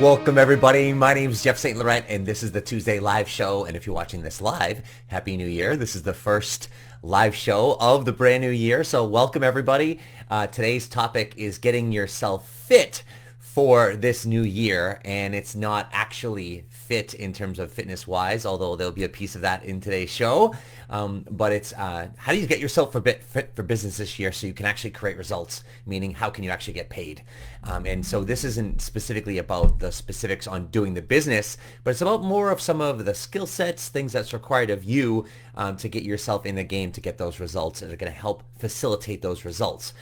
Welcome everybody, my name is Jeff St Laurent and this is the Tuesday live show, and if you're watching this live, Happy New Year. This is the first live show of the brand new year, so welcome everybody. Today's topic is getting yourself fit for this new year, and it's not actually fit in terms of fitness wise, although there'll be a piece of that in today's show. But it's how do you get yourself fit for business this year so you can actually create results, meaning how can you actually get paid? And so this isn't specifically about the specifics on doing the business, but it's about more of some of the skill sets, things that's required of you to get yourself in the game to get those results that are going to help facilitate those results.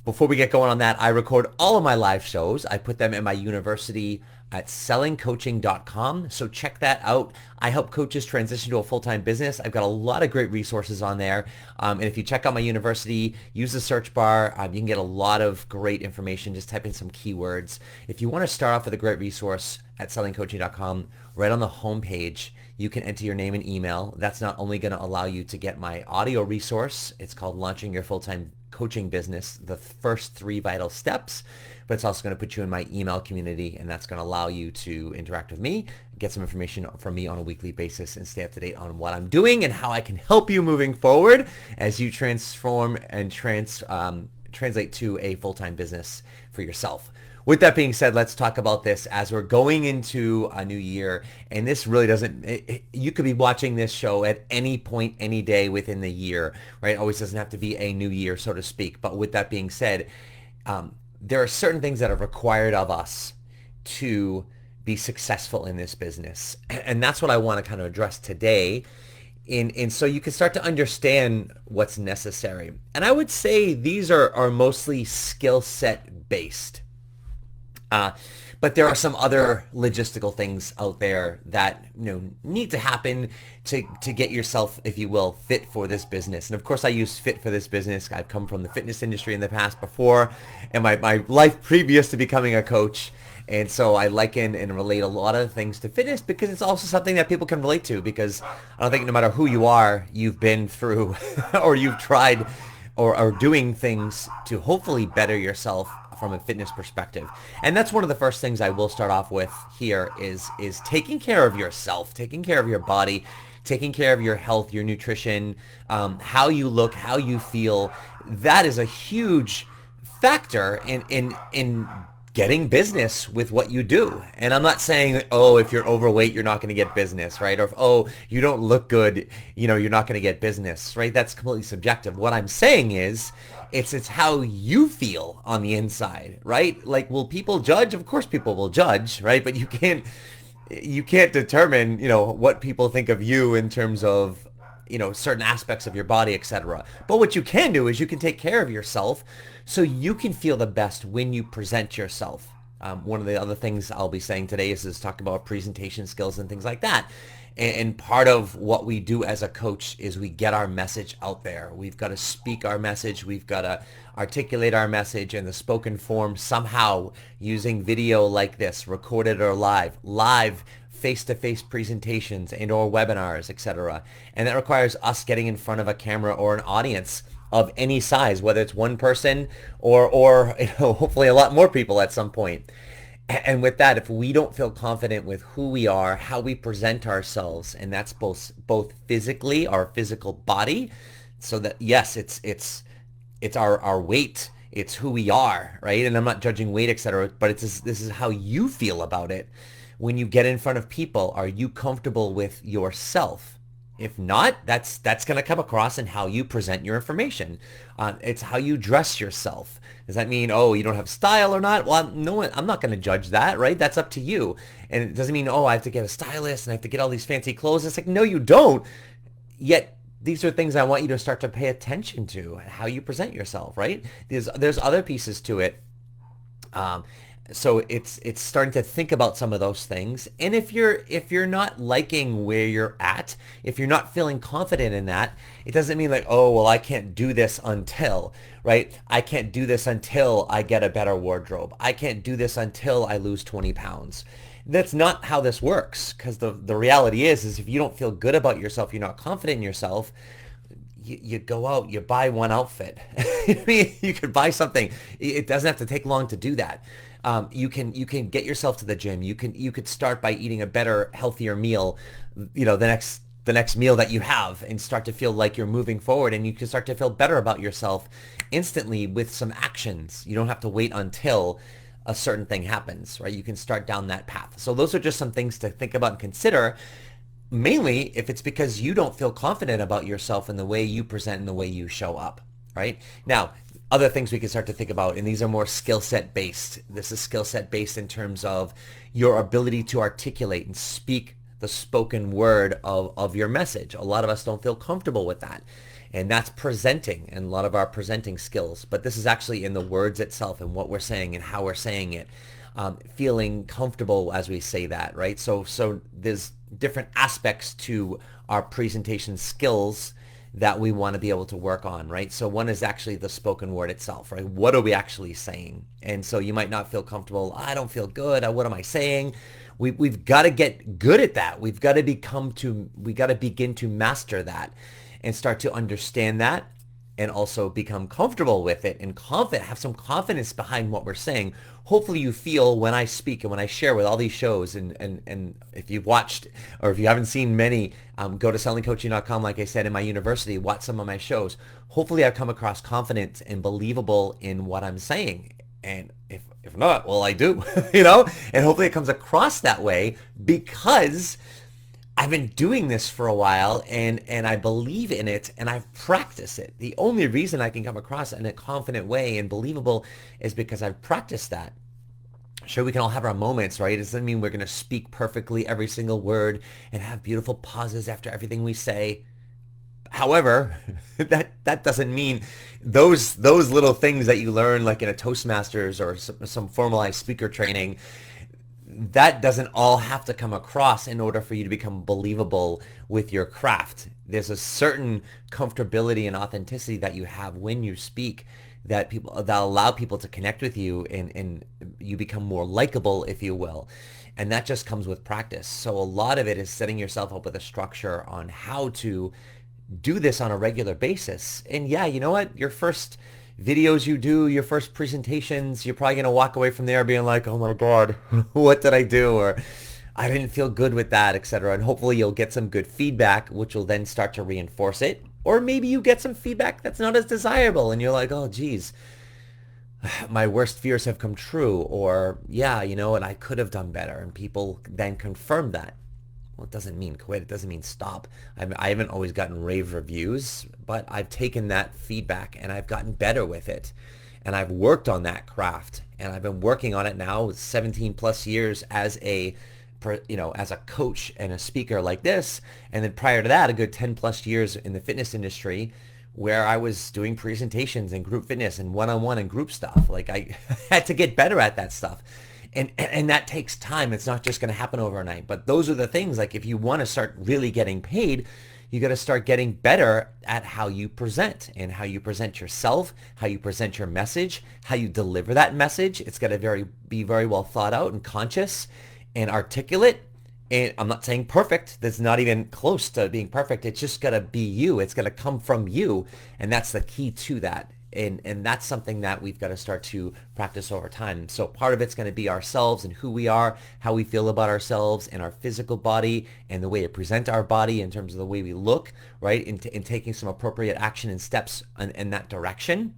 Before we get going on that, I record all of my live shows. I put them in my university at sellingcoaching.com, so check that out. I help coaches transition to a full-time business. I've got a lot of great resources on there. And if you check out my university, use the search bar. You can get a lot of great information. Just type in some keywords. If you want to start off with a great resource at sellingcoaching.com, right on the homepage, you can enter your name and email. That's not only going to allow you to get my audio resource. It's called Launching Your Full-Time Coaching Business, the first 3 vital steps, but it's also going to put you in my email community, and that's going to allow you to interact with me, get some information from me on a weekly basis, and stay up to date on what I'm doing and how I can help you moving forward as you transform and translate to a full-time business for yourself. With that being said, let's talk about this as we're going into a new year. And this really doesn't, you could be watching this show at any point, any day within the year, right? It always doesn't have to be a new year, so to speak. But with that being said, there are certain things that are required of us to be successful in this business. And that's what I want to kind of address today. And so you can start to understand what's necessary. And I would say these are mostly skill set based. But there are some other logistical things out there that need to happen to get yourself, if you will, fit for this business. And of course, I use fit for this business. I've come from the fitness industry in the past before, and my life previous to becoming a coach. And so I liken and relate a lot of things to fitness because it's also something that people can relate to, because I don't think no matter who you are, you've been through or you've tried or are doing things to hopefully better yourself from a fitness perspective. And that's one of the first things I will start off with here is taking care of yourself, taking care of your body, taking care of your health, your nutrition, how you look, how you feel. That is a huge factor in getting business with what you do. And I'm not saying, oh, if you're overweight, you're not going to get business, right? Or, oh, you don't look good, you're not going to get business, right? That's completely subjective. What I'm saying is, it's how you feel on the inside, right? Like, will people judge? Of course people will judge, right? But you can't determine, what people think of you in terms of, certain aspects of your body, etc. But what you can do is you can take care of yourself so you can feel the best when you present yourself. One of the other things I'll be saying today is talk about presentation skills and things like that. And part of what we do as a coach is we get our message out there. We've got to speak our message. We've got to articulate our message in the spoken form somehow using video like this, recorded or live face-to-face presentations and or webinars, etc. And that requires us getting in front of a camera or an audience of any size, whether it's one person or hopefully a lot more people at some point. And with that, if we don't feel confident with who we are, how we present ourselves, and that's both physically, our physical body, so that yes, it's our weight, it's who we are, right? And I'm not judging weight, etc., but this is how you feel about it. When you get in front of people, are you comfortable with yourself? If not, that's going to come across in how you present your information. It's how you dress yourself. Does that mean, oh, you don't have style or not? Well, no, I'm not going to judge that, right? That's up to you. And it doesn't mean, oh, I have to get a stylist and I have to get all these fancy clothes. It's like, no, you don't. Yet these are things I want you to start to pay attention to, how you present yourself, right? There's other pieces to it. So it's starting to think about some of those things. And if you're not liking where you're at, if you're not feeling confident in that, it doesn't mean like, oh, well, I can't do this until, right? I can't do this until I get a better wardrobe. I can't do this until I lose 20 pounds. That's not how this works, because the reality is if you don't feel good about yourself, you're not confident in yourself, you go out, you buy one outfit. I mean, you could buy something. It doesn't have to take long to do that. You can get yourself to the gym. You could start by eating a better, healthier meal, the next meal that you have, and start to feel like you're moving forward, and you can start to feel better about yourself instantly with some actions. You don't have to wait until a certain thing happens, right? You can start down that path. So those are just some things to think about and consider, mainly if it's because you don't feel confident about yourself and the way you present and the way you show up, right? Now, other things we can start to think about, and these are more skill set based. This is skill set based in terms of your ability to articulate and speak the spoken word of your message. A lot of us don't feel comfortable with that. And that's presenting and a lot of our presenting skills. But this is actually in the words itself and what we're saying and how we're saying it. Feeling comfortable as we say that, right? So there's different aspects to our presentation skills that we want to be able to work on, right? So one is actually the spoken word itself, right? What are we actually saying? And so you might not feel comfortable. I don't feel good. What am I saying? We've got to get good at that. We got to begin to master that and start to understand that, and also become comfortable with it and have some confidence behind what we're saying. Hopefully you feel when I speak and when I share with all these shows, and if you've watched or if you haven't seen many, go to sellingcoaching.com, like I said, in my university, watch some of my shows. Hopefully I've come across confident and believable in what I'm saying. And if not, well, I do, and hopefully it comes across that way because I've been doing this for a while, and I believe in it, and I've practiced it. The only reason I can come across in a confident way and believable is because I've practiced that. Sure, we can all have our moments, right? It doesn't mean we're going to speak perfectly every single word and have beautiful pauses after everything we say. However, that doesn't mean those little things that you learn like in a Toastmasters or some formalized speaker training, that doesn't all have to come across in order for you to become believable with your craft. There's a certain comfortability and authenticity that you have when you speak that allow people to connect with you, and you become more likable, if you will. And that just comes with practice. So a lot of it is setting yourself up with a structure on how to do this on a regular basis. And yeah, you know what? Your first videos you do, your first presentations, you're probably going to walk away from there being like, oh my God, what did I do? Or I didn't feel good with that, etc. And hopefully you'll get some good feedback, which will then start to reinforce it. Or maybe you get some feedback that's not as desirable and you're like, oh geez, my worst fears have come true. Or yeah, and I could have done better. And people then confirm that. Well, it doesn't mean quit. It doesn't mean stop. I haven't always gotten rave reviews, but I've taken that feedback and I've gotten better with it. And I've worked on that craft, and I've been working on it now 17 plus years as a coach and a speaker like this. And then prior to that, a good 10 plus years in the fitness industry where I was doing presentations and group fitness and one-on-one and group stuff. Like I had to get better at that stuff. And that takes time. It's not just going to happen overnight. But those are the things, like if you want to start really getting paid, you got to start getting better at how you present and how you present yourself, how you present your message, how you deliver that message. It's got to be very well thought out and conscious and articulate. And I'm not saying perfect. That's not even close to being perfect. It's just got to be you. It's got to come from you. And that's the key to that. And that's something that we've got to start to practice over time. So part of it's going to be ourselves and who we are, how we feel about ourselves and our physical body and the way to present our body in terms of the way we look, right? In taking some appropriate action and steps in that direction.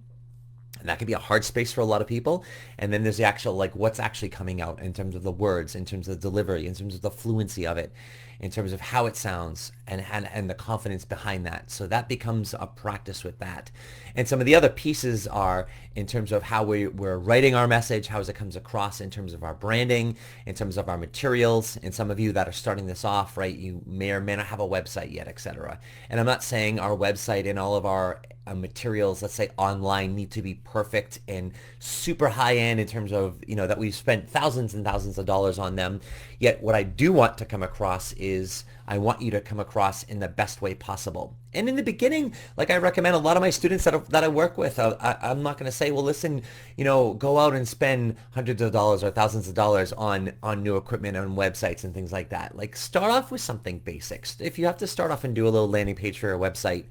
And that can be a hard space for a lot of people. And then there's the actual, like, what's actually coming out in terms of the words, in terms of the delivery, in terms of the fluency of it, in terms of how it sounds and the confidence behind that. So that becomes a practice with that. And some of the other pieces are in terms of how we're writing our message, how it comes across in terms of our branding, in terms of our materials. And some of you that are starting this off, right, you may or may not have a website yet, etc. And I'm not saying our website and all of our materials, let's say online, need to be perfect and super high end in terms of, that we've spent thousands and thousands of dollars on them. Yet what I do want to come across is I want you to come across in the best way possible. And in the beginning, like I recommend a lot of my students that I work with, I'm not going to say, well, listen, go out and spend hundreds of dollars or thousands of dollars on new equipment and websites and things like that. Like start off with something basic. If you have to start off and do a little landing page for your website,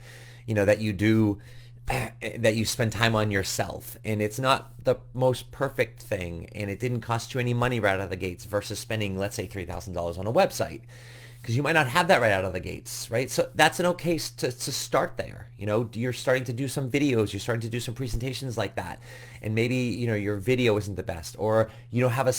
that you do, that you spend time on yourself, and it's not the most perfect thing, and it didn't cost you any money right out of the gates versus spending, let's say, $3,000 on a website, because you might not have that right out of the gates, right? So that's an okay to start there. You're starting to do some videos, you're starting to do some presentations like that, and maybe your video isn't the best, or you don't have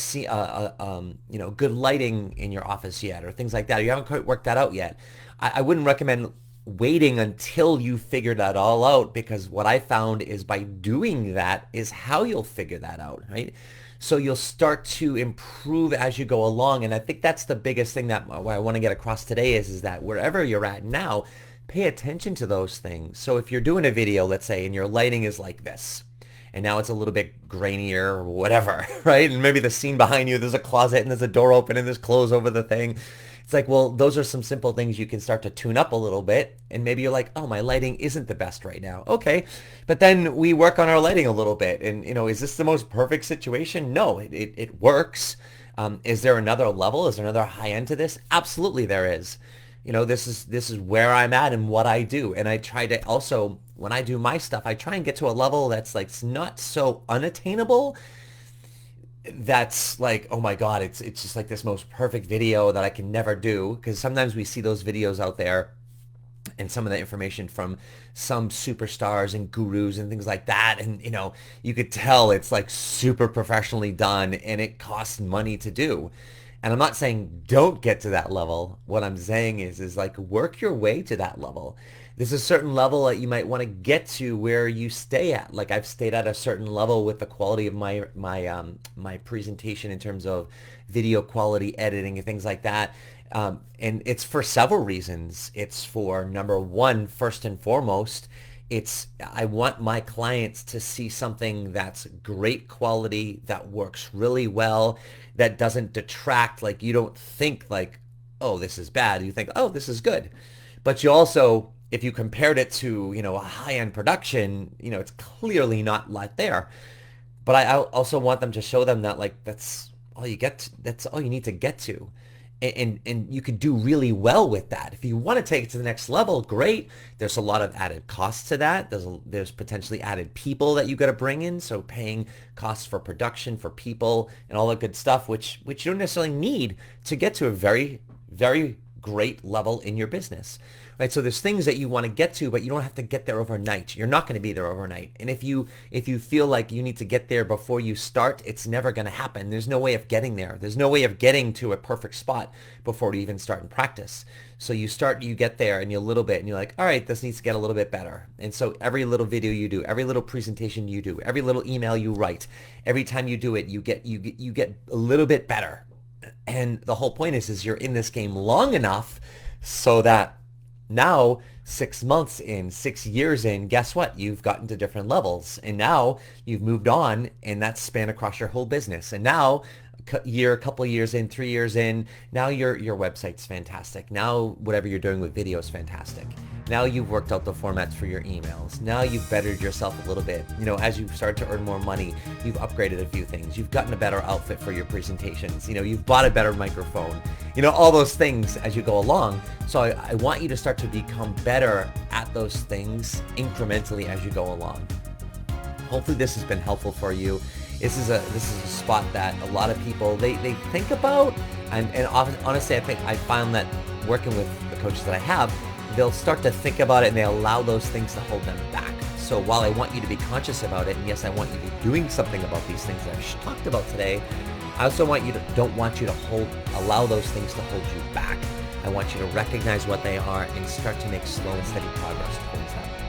good lighting in your office yet, or things like that. You haven't quite worked that out yet. I wouldn't recommend waiting until you figure that all out, because what I found is by doing that is how you'll figure that out, right? So you'll start to improve as you go along. And I think that's the biggest thing that what I want to get across today is that wherever you're at now, pay attention to those things. So if you're doing a video, let's say, and your lighting is like this, and now it's a little bit grainier or whatever, right? And maybe the scene behind you, there's a closet and there's a door open and there's clothes over the thing. It's like, well, those are some simple things you can start to tune up a little bit. And maybe you're like, oh, my lighting isn't the best right now. Okay. But then we work on our lighting a little bit. And, is this the most perfect situation? No, it works. Is there another level? Is there another high end to this? Absolutely there is. This is where I'm at and what I do. And I try to also, when I do my stuff, I try and get to a level that's like not so unattainable, that's like, oh my God, it's just like this most perfect video that I can never do. Because sometimes we see those videos out there and some of the information from some superstars and gurus and things like that. And, you could tell it's like super professionally done and it costs money to do. And I'm not saying don't get to that level. What I'm saying is like work your way to that level. There's a certain level that you might want to get to where you stay at. Like I've stayed at a certain level with the quality of my presentation in terms of video quality, editing, and things like that. And it's for several reasons. It's for, number one, first and foremost, I want my clients to see something that's great quality, that works really well, that doesn't detract. Like you don't think like, oh, this is bad. You think, oh, this is good. But you also, if you compared it to, a high-end production, it's clearly not like there. But I also want them to show them that like that's all you get. That's all you need to get to. And you could do really well with that. If you want to take it to the next level, great. There's a lot of added costs to that. There's potentially added people that you got to bring in. So paying costs for production, for people, and all that good stuff, which you don't necessarily need to get to a very, very great level in your business. Right? So there's things that you want to get to, but you don't have to get there overnight. You're not going to be there overnight. And if you feel like you need to get there before you start, it's never going to happen. There's no way of getting there. There's no way of getting to a perfect spot before you even start in practice. So you get there and you a little bit and you're like, all right, this needs to get a little bit better. And so every little video you do, every little presentation you do, every little email you write, every time you do it, you get a little bit better. And the whole point is you're in this game long enough so that now 6 months in, 6 years in, guess what? You've gotten to different levels, and now you've moved on, and that's span across your whole business. And now a couple years in, 3 years in, now your website's fantastic. Now whatever you're doing with video is fantastic. Now you've worked out the formats for your emails. Now you've bettered yourself a little bit. As you've started to earn more money, you've upgraded a few things. You've gotten a better outfit for your presentations. You've bought a better microphone. All those things as you go along. So I want you to start to become better at those things incrementally as you go along. Hopefully this has been helpful for you. This is a spot that a lot of people they think about, and honestly, I found that working with the coaches that I have, they'll start to think about it and they allow those things to hold them back. So while I want you to be conscious about it, and yes, I want you to be doing something about these things that I've talked about today, I also don't want you to allow those things to hold you back. I want you to recognize what they are and start to make slow and steady progress towards them.